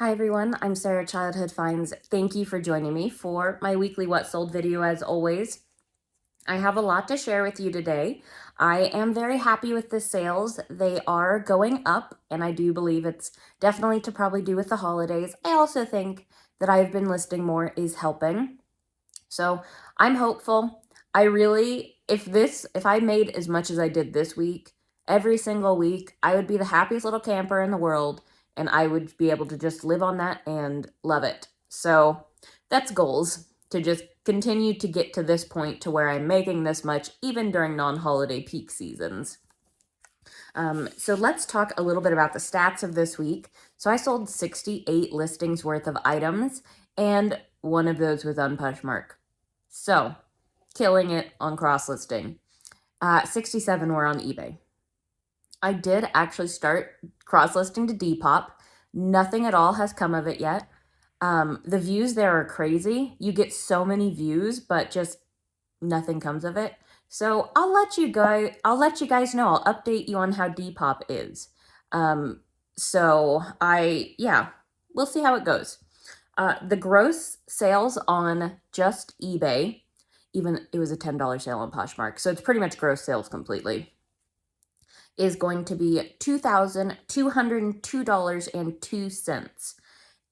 Hi everyone, I'm Sarah Childhood Finds. Thank you for joining me for my weekly What Sold video as always. I have a lot to share with you today. I am very happy with the sales. They are going up, and I do believe it's definitely to probably do with the holidays. I also think that I've been listing more is helping. So I'm hopeful. If I made as much as I did this week, every single week, I would be the happiest little camper in the world, and I would be able to just live on that and love it. So that's goals, to just continue to get to this point to where I'm making this much, even during non-holiday peak seasons. So let's talk a little bit about the stats of this week. So I sold 68 listings worth of items, and one of those was on Poshmark. So, killing it on cross-listing. 67 were on eBay. I did actually start cross-listing to Depop. Nothing at all has come of it yet. The views there are crazy. You get so many views, but just nothing comes of it. So I'll let you guys know. I'll update you on how Depop is. We'll see how it goes. The gross sales on just eBay, even it was a $10 sale on Poshmark, so it's pretty much gross sales completely, is going to be $2,202.02.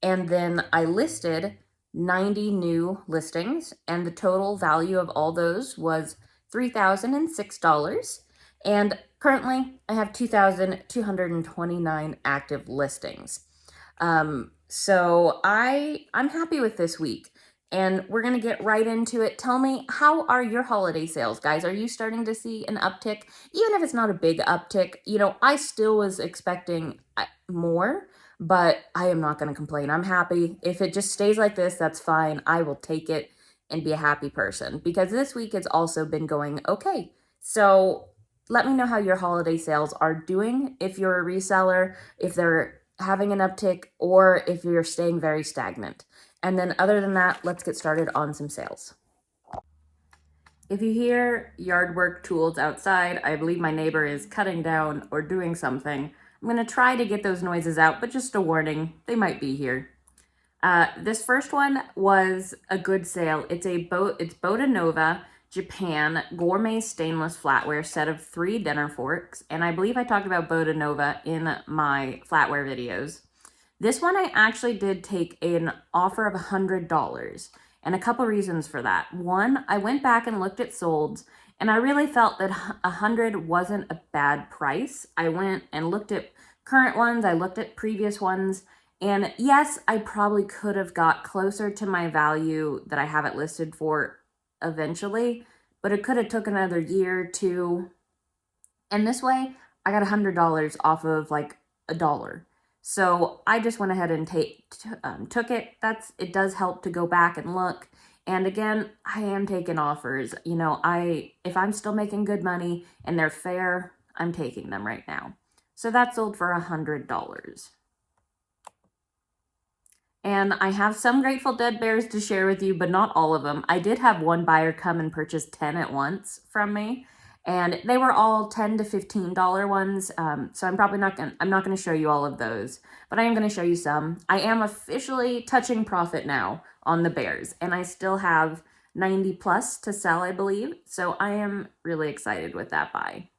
And then I listed 90 new listings, and the total value of all those was $3,006. And currently I have 2,229 active listings. So I'm happy with this week, and we're going to get right into it. Tell me, how are your holiday sales, guys? Are you starting to see an uptick? Even if it's not a big uptick, I still was expecting more, but I am not going to complain. I'm happy. If it just stays like this, that's fine. I will take it and be a happy person, because this week it's also been going okay. So let me know how your holiday sales are doing, if you're a reseller, if they're having an uptick, or if you're staying very stagnant. And then other than that, let's get started on some sales. If you hear yard work tools outside, I believe my neighbor is cutting down or doing something. I'm going to try to get those noises out, but just a warning, they might be here. This first one was a good sale. It's Boda Nova Japan gourmet stainless flatware set of 3 dinner forks, and I believe I talked about Boda Nova in my flatware videos. This one I actually did take an offer of $100, and a couple reasons for that. One, I went back and looked at solds, and I really felt that $100 wasn't a bad price. I went and looked at current ones, I looked at previous ones, and yes, I probably could have got closer to my value that I have it listed for eventually, but it could have took another year or two. And this way, I got $100 off of like $1. So I just went ahead and took it. It does help to go back and look. And again, I am taking offers. If I'm still making good money and they're fair, I'm taking them right now. So that sold for $100. And I have some Grateful Dead bears to share with you, but not all of them. I did have one buyer come and purchase 10 at once from me, and they were all $10 to $15 ones. So I'm not gonna show you all of those, but I am gonna show you some. I am officially touching profit now on the bears, and I still have 90 plus to sell, I believe. So I am really excited with that buy.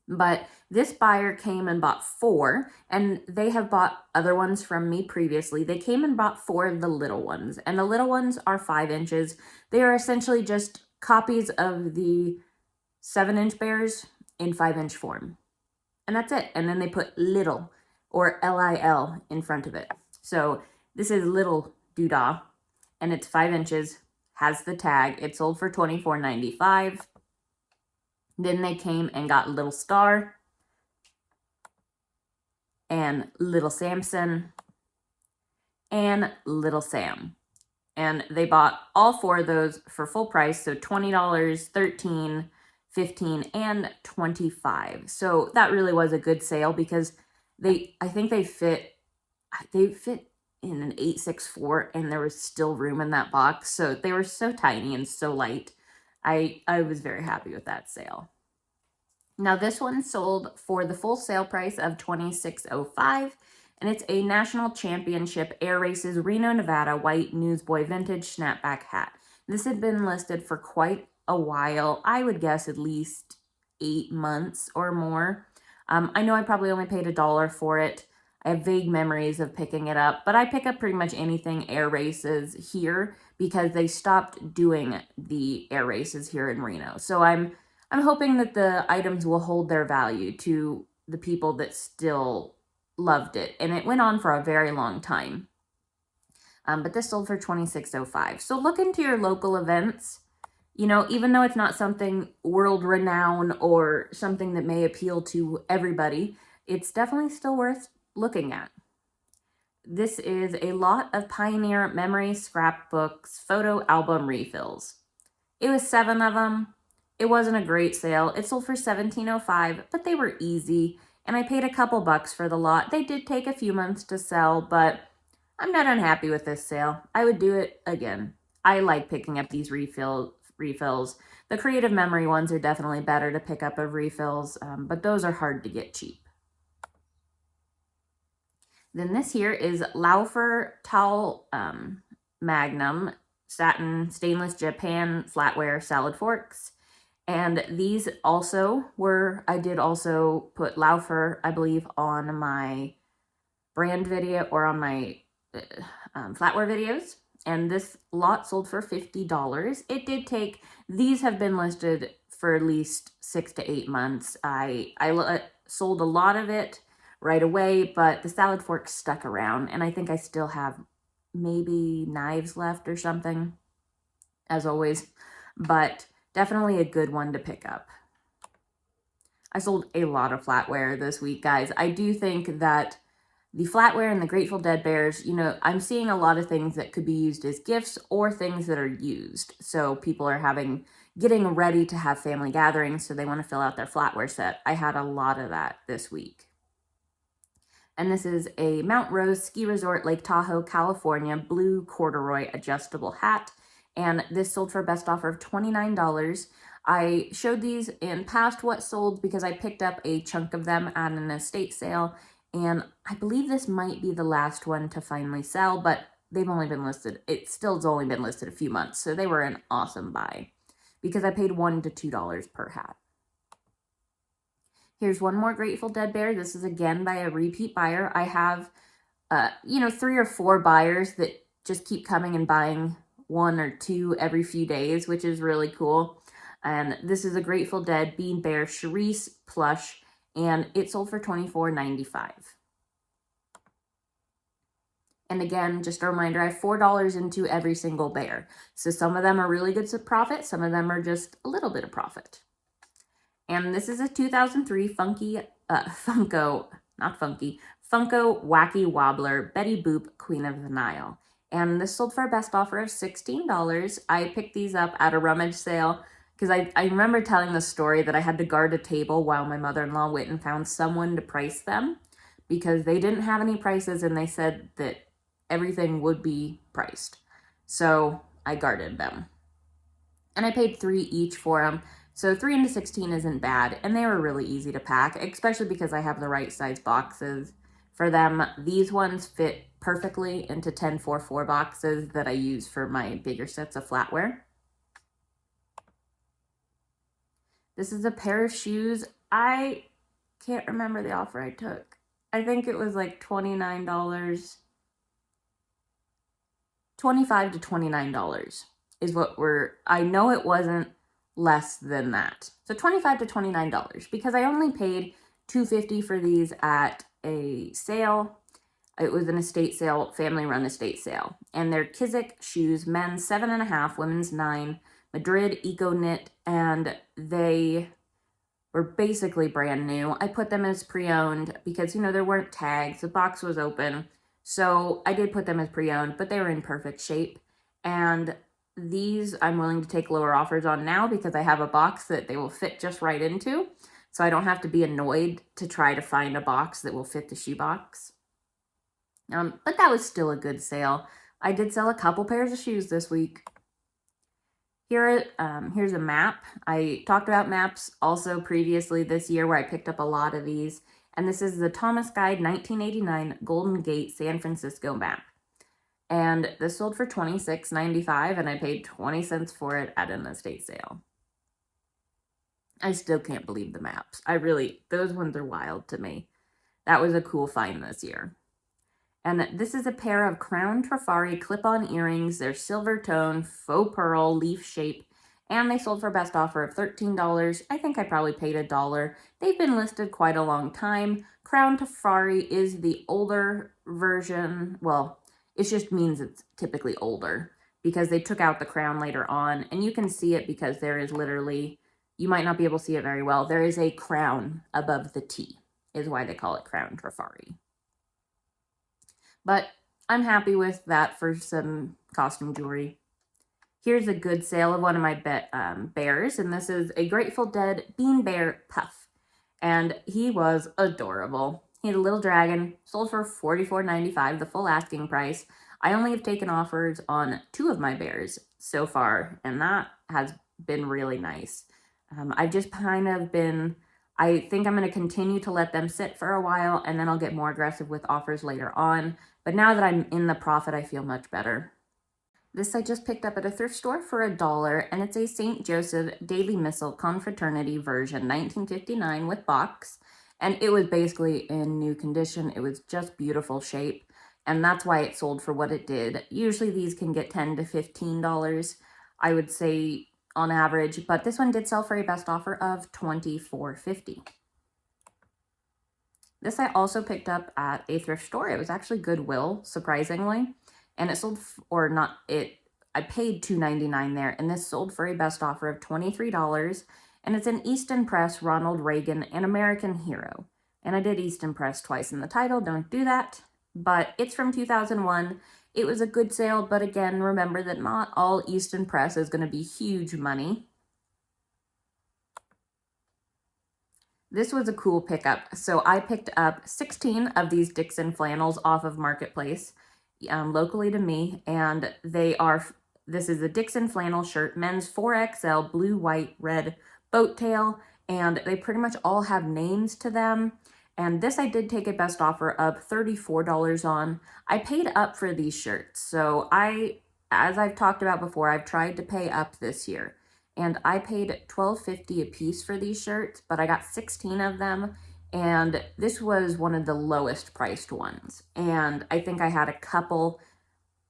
But this buyer came and bought 4, and they have bought other ones from me previously. They came and bought 4 of the little ones, and the little ones are 5 inches. They are essentially just copies of the 7-inch bears in 5-inch form. And that's it. And then they put little, or LIL, in front of it. So this is Little Doodah, and it's 5 inches, has the tag. It sold for $24.95. Then they came and got Little Star and Little Samson and Little Sam. And they bought all 4 of those for full price, so $20, $13, $15, and $25. So that really was a good sale, because I think they fit in an 864, and there was still room in that box. So they were so tiny and so light. I was very happy with that sale. Now this one sold for the full sale price of $26.05, and it's a national championship Air Races Reno, Nevada white newsboy vintage snapback hat. This had been listed for quite a while. I would guess at least 8 months or more. I know I probably only paid $1 for it. I have vague memories of picking it up, but I pick up pretty much anything Air Races here because they stopped doing the Air Races here in Reno. So I'm hoping that the items will hold their value to the people that still loved it. And it went on for a very long time. But this sold for $26.05. So look into your local events. You know, even though it's not something world renowned or something that may appeal to everybody, it's definitely still worth looking at. This is a lot of Pioneer memory scrapbooks, photo album refills. It was 7 of them. It wasn't a great sale. It sold for $17.05, but they were easy, and I paid a couple bucks for the lot. They did take a few months to sell, but I'm not unhappy with this sale. I would do it again. I like picking up these refills. The creative memory ones are definitely better to pick up of refills, but those are hard to get cheap. Then this here is Laufer Tall Magnum Satin Stainless Japan Flatware Salad Forks. And these also were, I did also put Laufer, I believe, on my brand video or on my flatware videos. And this lot sold for $50. It did take, these have been listed for at least 6 to 8 months. I sold a lot of it right away, but the salad forks stuck around, and I think I still have maybe knives left or something, as always, but definitely a good one to pick up. I sold a lot of flatware this week, guys. I do think that the flatware and the Grateful Dead bears, you know, I'm seeing a lot of things that could be used as gifts or things that are used. So people are getting ready to have family gatherings, so they want to fill out their flatware set. I had a lot of that this week. And this is a Mount Rose Ski Resort, Lake Tahoe, California, blue corduroy adjustable hat. And this sold for a best offer of $29. I showed these in past what sold because I picked up a chunk of them at an estate sale. And I believe this might be the last one to finally sell, but they've only been listed. It's only been listed a few months. So they were an awesome buy because I paid $1 to $2 per hat. Here's one more Grateful Dead bear. This is again by a repeat buyer. I have, 3 or 4 buyers that just keep coming and buying 1 or 2 every few days, which is really cool. And this is a Grateful Dead Bean Bear Charisse plush, and it sold for $24.95. And again, just a reminder, I have $4 into every single bear. So some of them are really good to profit. Some of them are just a little bit of profit. And this is a 2003 Funko Wacky Wobbler Betty Boop Queen of the Nile. And this sold for a best offer of $16. I picked these up at a rummage sale because I remember telling the story that I had to guard a table while my mother-in-law went and found someone to price them because they didn't have any prices and they said that everything would be priced. So I guarded them. And I paid $3 each for them. So 3 into 16 isn't bad, and they were really easy to pack, especially because I have the right size boxes for them. These ones fit perfectly into 10-4-4 boxes that I use for my bigger sets of flatware. This is a pair of shoes. I can't remember the offer I took. I think it was like $29, $25 to $29 is what I know it wasn't less than that. So $25 to $29 because I only paid $2.50 for these at a sale. It was an estate sale, family run estate sale. And they're Kizik shoes, men's 7.5, women's 9, Madrid Eco Knit, and they were basically brand new. I put them as pre-owned because, there weren't tags. The box was open. So I did put them as pre-owned, but they were in perfect shape. And these I'm willing to take lower offers on now because I have a box that they will fit just right into. So I don't have to be annoyed to try to find a box that will fit the shoe box. But that was still a good sale. I did sell a couple pairs of shoes this week. Here's a map. I talked about maps also previously this year where I picked up a lot of these. And this is the Thomas Guide 1989 Golden Gate San Francisco map. And this sold for $26.95, and I paid 20 cents for it at an estate sale. I still can't believe the maps. Those ones are wild to me. That was a cool find this year. And this is a pair of Crown Trifari clip-on earrings. They're silver tone, faux pearl, leaf shape, and they sold for best offer of $13. I think I probably paid $1. They've been listed quite a long time. Crown Trifari is the older version. Well, it just means it's typically older because they took out the crown later on, and you can see it because there is literally, you might not be able to see it very well, there is a crown above the T, is why they call it Crown Trifari. But I'm happy with that for some costume jewelry. Here's a good sale of one of my bears, and this is a Grateful Dead Bean Bear Puff. And he was adorable. He had a little dragon, sold for $44.95, the full asking price. I only have taken offers on 2 of my bears so far, and that has been really nice. I've just kind of been, I think I'm going to continue to let them sit for a while, and then I'll get more aggressive with offers later on. But now that I'm in the profit, I feel much better. This I just picked up at a thrift store for $1, and it's a St. Joseph Daily Missal Confraternity version, 1959 with box. And it was basically in new condition. It was just beautiful shape, and that's why it sold for what it did. Usually these can get $10 to $15, I would say, on average, but this one did sell for a best offer of $24.50. This I also picked up at a thrift store. It was actually Goodwill, surprisingly, and it sold, I paid $2.99 there, and this sold for a best offer of $23, and it's an Easton Press Ronald Reagan, an American Hero. And I did Easton Press twice in the title, don't do that, but it's from 2001. It was a good sale, but again, remember that not all Easton Press is going to be huge money. This was a cool pickup. So I picked up 16 of these Dixon Flannels off of Marketplace, locally to me, and this is a Dixon Flannel shirt, men's 4XL, blue, white, red boat tail, and they pretty much all have names to them. And this I did take a best offer of $34 on. I paid up for these shirts. So as I've talked about before, I've tried to pay up this year. And I paid $12.50 a piece for these shirts, but I got 16 of them, and this was one of the lowest priced ones. And I think I had a couple,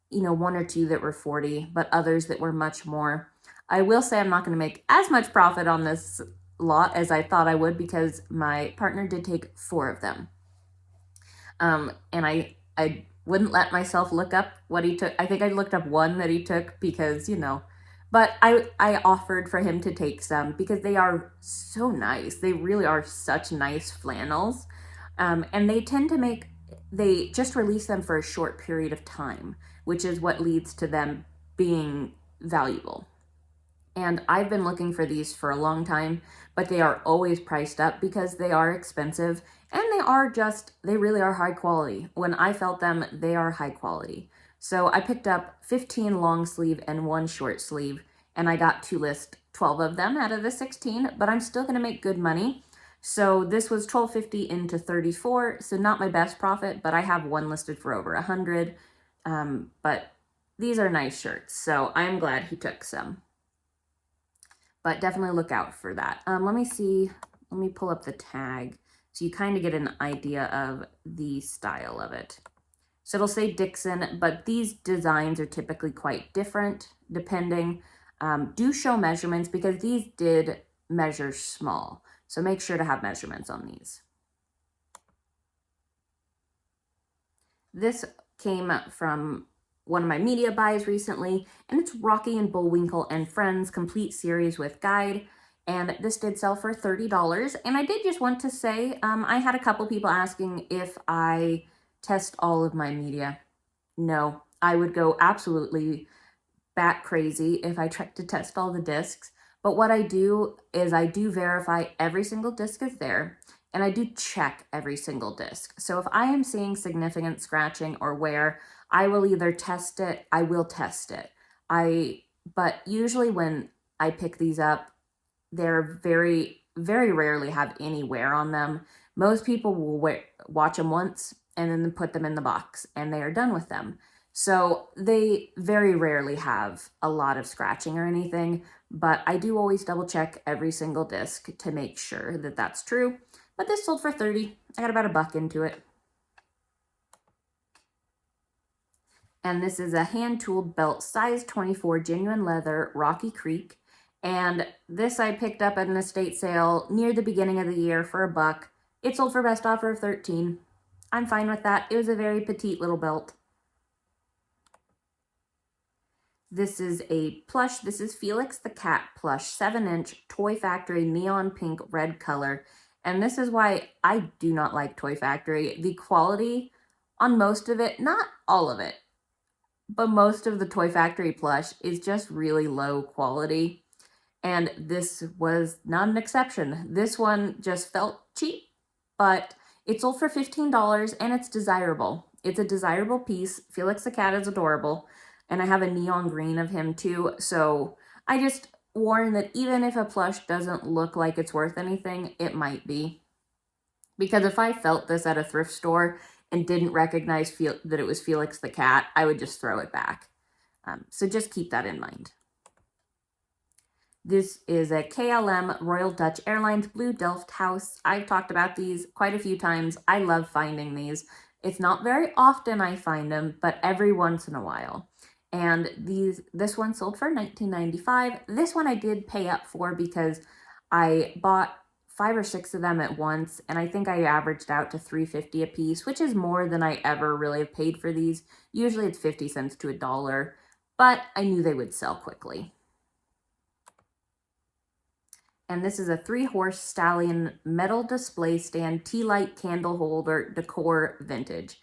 1 or 2 that were $40, but others that were much more. I will say I'm not going to make as much profit on this lot as I thought I would because my partner did take 4 of them. And I wouldn't let myself look up what he took. I think I looked up one that he took because, but I offered for him to take some because they are so nice. They really are such nice flannels. And they tend to they just release them for a short period of time, which is what leads to them being valuable. And I've been looking for these for a long time, but they are always priced up because they are expensive, and they really are high quality. When I felt them, they are high quality. So I picked up 15 long sleeve and 1 short sleeve, and I got to list 12 of them out of the 16, but I'm still going to make good money. So this was $12.50 into $34, so not my best profit, but I have one listed for over $100. But these are nice shirts, so I'm glad he took some. But definitely look out for that. Let me pull up the tag so you kind of get an idea of the style of it. So it'll say Dixon, but these designs are typically quite different depending. Do show measurements because these did measure small. So make sure to have measurements on these. This came from one of my media buys recently, and it's Rocky and Bullwinkle and Friends Complete Series with Guide. And this did sell for $30. And I did just want to say, I had a couple people asking if I test all of my media. No, I would go absolutely bat crazy if I tried to test all the discs. But what I do is I do verify every single disc is there, and I do check every single disc. So if I am seeing significant scratching or wear, I will either test it, I will test it. But usually when I pick these up, they're very, very rarely have any wear on them. Most people will watch them once and then put them in the box and they are done with them. So they very rarely have a lot of scratching or anything, but I do always double check every single disc to make sure that that's true. But this sold for $30. I got about $1 into it. And this is a hand-tooled belt, size 24, genuine leather, Rocky Creek. And this I picked up at an estate sale near the beginning of the year for $1. It sold for best offer of $13. I'm fine with that. It was a very petite little belt. This is a plush. This is Felix the Cat plush, 7-inch, Toy Factory, neon pink, red color. And this is why I do not like Toy Factory. The quality on most of it, not all of it, but most of the Toy Factory plush is just really low quality. And this was not an exception. This one just felt cheap, but it sold for $15 and it's desirable. It's a desirable piece. Felix the Cat is adorable. And I have a neon green of him too. So I just warn that even if a plush doesn't look like it's worth anything, it might be. Because if I felt this at a thrift store and didn't recognize that it was Felix the Cat, I would just throw it back. So just keep that in mind. This is a KLM Royal Dutch Airlines Blue Delft House. I've talked about these quite a few times. I love finding these. It's not very often I find them, but every once in a while. And this one sold for $19.95. This one I did pay up for because I bought 5 or 6 of them at once, and I think I averaged out to $3.50 a piece, which is more than I ever really have paid for these. Usually it's 50 cents to $1, but I knew they would sell quickly. And this is a 3-horse Stallion metal display stand, tea light candle holder, decor vintage.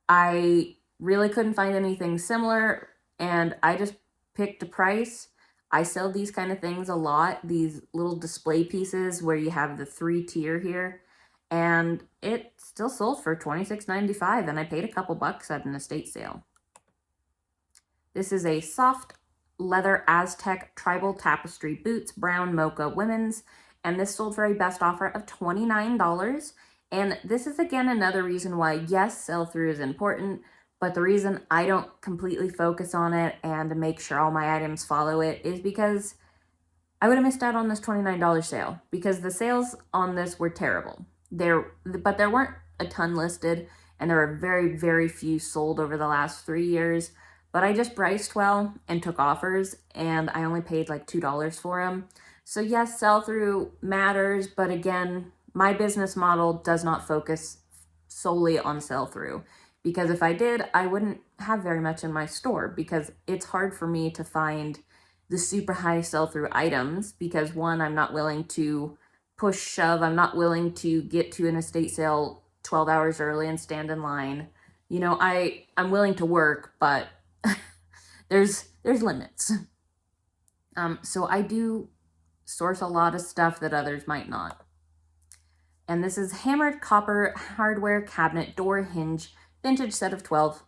I really couldn't find anything similar, and I just picked a price. I sell these kind of things a lot, these little display pieces where you have the 3-tier here, and it still sold for $26.95, and I paid a couple bucks at an estate sale. This is a soft leather Aztec tribal tapestry boots, brown mocha women's, and this sold for a best offer of $29. And this is again another reason why, yes, sell-through is important, but the reason I don't completely focus on it and make sure all my items follow it is because I would have missed out on this $29 sale, because the sales on this were terrible. But there weren't a ton listed, and there were very, very few sold over the last 3 years. But I just priced well and took offers, and I only paid like $2 for them. So yes, sell-through matters, but again, my business model does not focus solely on sell-through. Because if I did, I wouldn't have very much in my store, because it's hard for me to find the super high sell-through items because, one, I'm not willing to push shove. I'm not willing to get to an estate sale 12 hours early and stand in line. You know, I'm willing to work, but there's limits. So I do source a lot of stuff that others might not. And this is hammered copper hardware cabinet door hinge, vintage set of 12.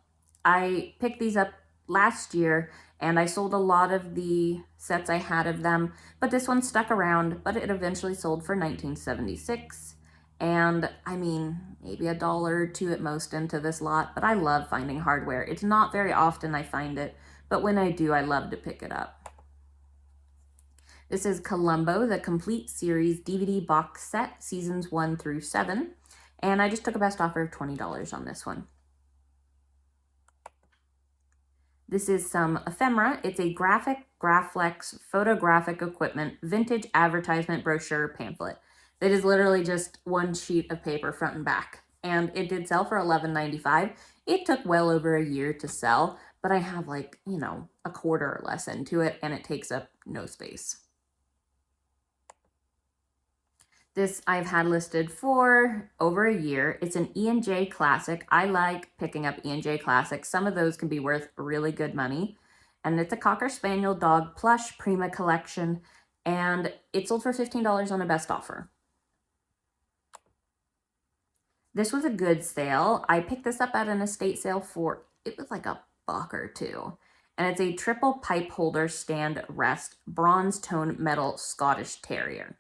I picked these up last year and I sold a lot of the sets I had of them, but this one stuck around, but it eventually sold for $19.76. And I mean, maybe $1 or $2 at most into this lot, but I love finding hardware. It's not very often I find it, but when I do, I love to pick it up. This is Columbo, the complete series DVD box set, seasons 1 through 7. And I just took a best offer of $20 on this one. This is some ephemera. It's a Graflex photographic equipment, vintage advertisement brochure pamphlet. That is literally just one sheet of paper front and back. And it did sell for $11.95. It took well over a year to sell, but I have like, you know, a quarter or less into it, and it takes up no space. This I've had listed for over a year. It's an E&J Classic. I like picking up E&J Classics. Some of those can be worth really good money. And it's a Cocker Spaniel dog plush Prima collection. And it sold for $15 on a best offer. This was a good sale. I picked this up at an estate sale for, it was like $1 or $2. And it's a triple pipe holder stand rest bronze tone metal Scottish Terrier.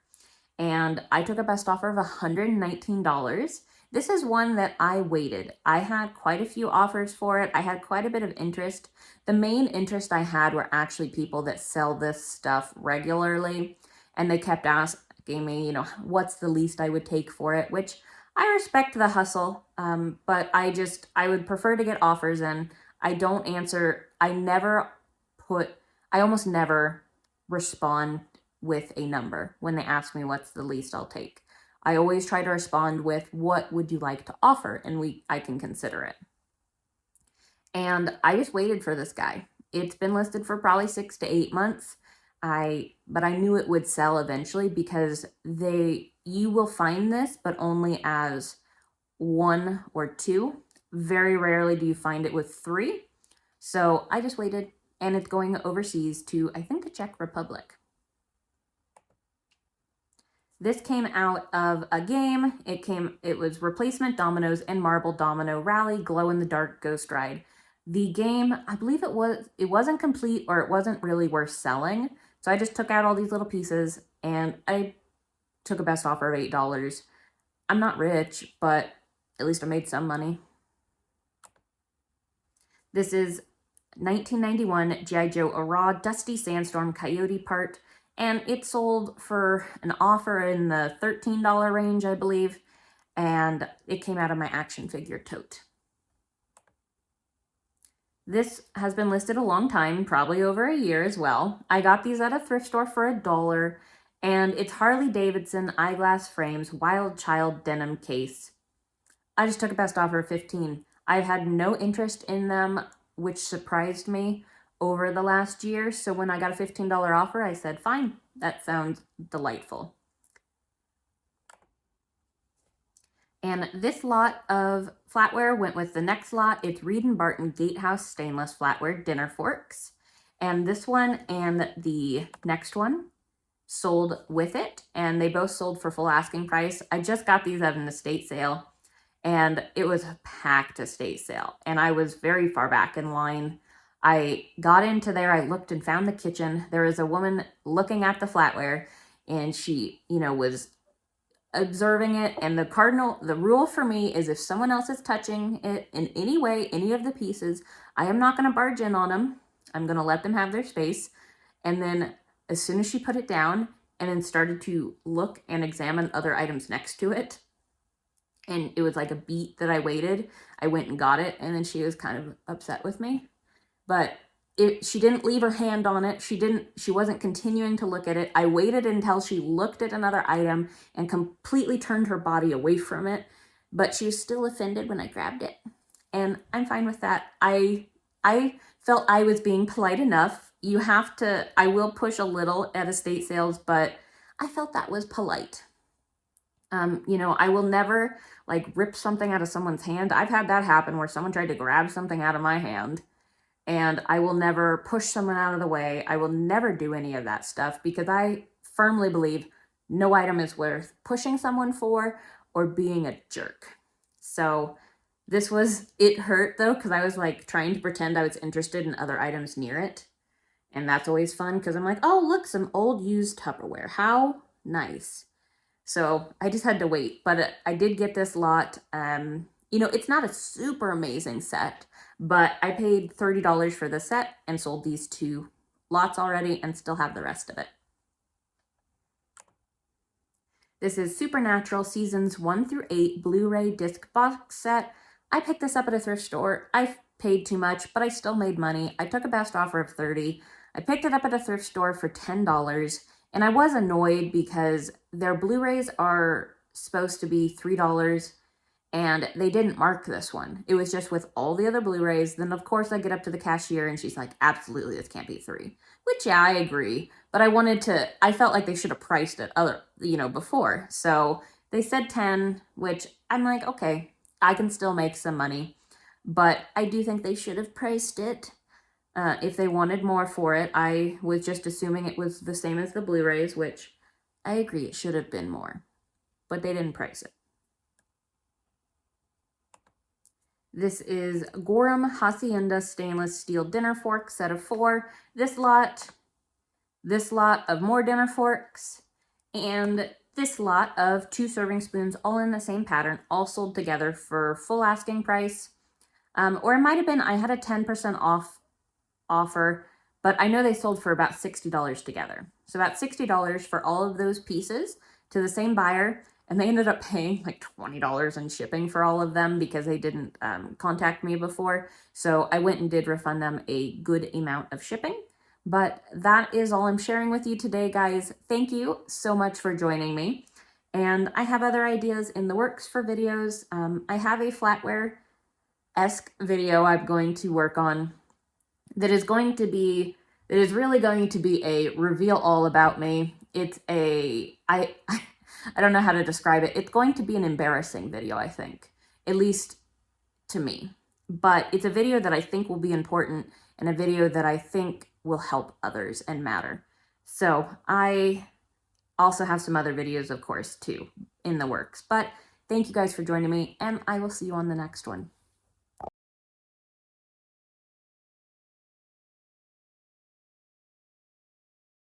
and I took a best offer of $119. This is one that I waited. I had quite a few offers for it. I had quite a bit of interest. The main interest I had were actually people that sell this stuff regularly, and they kept asking me, you know, what's the least I would take for it, which I respect the hustle, but I would prefer to get offers, and I don't answer, I almost never respond with a number when they ask me what's the least I'll take. I always try to respond with, what would you like to offer? And I can consider it. And I just waited for this guy. It's been listed for probably 6 to 8 months. But I knew it would sell eventually because you will find this, but only as 1 or 2. Very rarely do you find it with 3. So I just waited, and it's going overseas to, I think, the Czech Republic. This came out of a game. It was Replacement Dominoes and Marble Domino Rally Glow in the Dark Ghost Ride. The game, I believe it wasn't complete, or it wasn't really worth selling. So I just took out all these little pieces, and I took a best offer of $8. I'm not rich, but at least I made some money. This is 1991 G.I. Joe A Raw Dusty Sandstorm Coyote part, and it sold for an offer in the $13 range, I believe, and it came out of my action figure tote. This has been listed a long time, probably over a year as well. I got these at a thrift store for $1, and it's Harley Davidson Eyeglass Frames Wild Child Denim Case. I just took a best offer of $15. I've had no interest in them, which surprised me over the last year. So when I got a $15 offer, I said, fine, that sounds delightful. And this lot of flatware went with the next lot. It's Reed & Barton Gatehouse Stainless Flatware Dinner Forks. And this one and the next one sold with it, and they both sold for full asking price. I just got these at an estate sale, and it was a packed estate sale, and I was very far back in line. I got into there, I looked and found the kitchen. There was a woman looking at the flatware, and she, was observing it. And the rule for me is if someone else is touching it in any way, any of the pieces, I am not going to barge in on them. I'm going to let them have their space. And then as soon as she put it down and then started to look and examine other items next to it, and it was like a beat that I waited, I went and got it, and then she was kind of upset with me. But she didn't leave her hand on it. She wasn't continuing to look at it. I waited until she looked at another item and completely turned her body away from it, but she was still offended when I grabbed it. And I'm fine with that. I felt I was being polite enough. I will push a little at estate sales, but I felt that was polite. I will never rip something out of someone's hand. I've had that happen where someone tried to grab something out of my hand, and I will never push someone out of the way. I will never do any of that stuff because I firmly believe no item is worth pushing someone for or being a jerk. So it hurt though, because I was trying to pretend I was interested in other items near it. And that's always fun because I'm like, oh, look, some old used Tupperware. How nice. So I just had to wait, but I did get this lot. It's not a super amazing set, but I paid $30 for the set and sold these 2 lots already and still have the rest of it. This is Supernatural Seasons 1 through 8 Blu-ray disc box set. I picked this up at a thrift store. I paid too much, but I still made money. I took a best offer of $30. I picked it up at a thrift store for $10, and I was annoyed because their Blu-rays are supposed to be $3, and they didn't mark this one. It was just with all the other Blu-rays. Then, of course, I get up to the cashier, and she's like, absolutely, this can't be $3. Which, yeah, I agree. But I felt like they should have priced it before. So they said 10, which I'm like, okay, I can still make some money. But I do think they should have priced it. If they wanted more for it. I was just assuming it was the same as the Blu-rays, which I agree, it should have been more. But they didn't price it. This is Goram Hacienda Stainless Steel Dinner Fork set of 4. This lot of more dinner forks, and this lot of 2 serving spoons, all in the same pattern, all sold together for full asking price. Or it might have been, I had a 10% off offer, but I know they sold for about $60 together. So about $60 for all of those pieces to the same buyer, and they ended up paying like $20 in shipping for all of them because they didn't contact me before. So I went and did refund them a good amount of shipping. But that is all I'm sharing with you today, guys. Thank you so much for joining me. And I have other ideas in the works for videos. I have a flatware-esque video I'm going to work on that is really going to be a reveal all about me. It's I don't know how to describe it. It's going to be an embarrassing video, I think, at least to me. But it's a video that I think will be important and a video that I think will help others and matter. So I also have some other videos, of course, too, in the works. But thank you guys for joining me, and I will see you on the next one.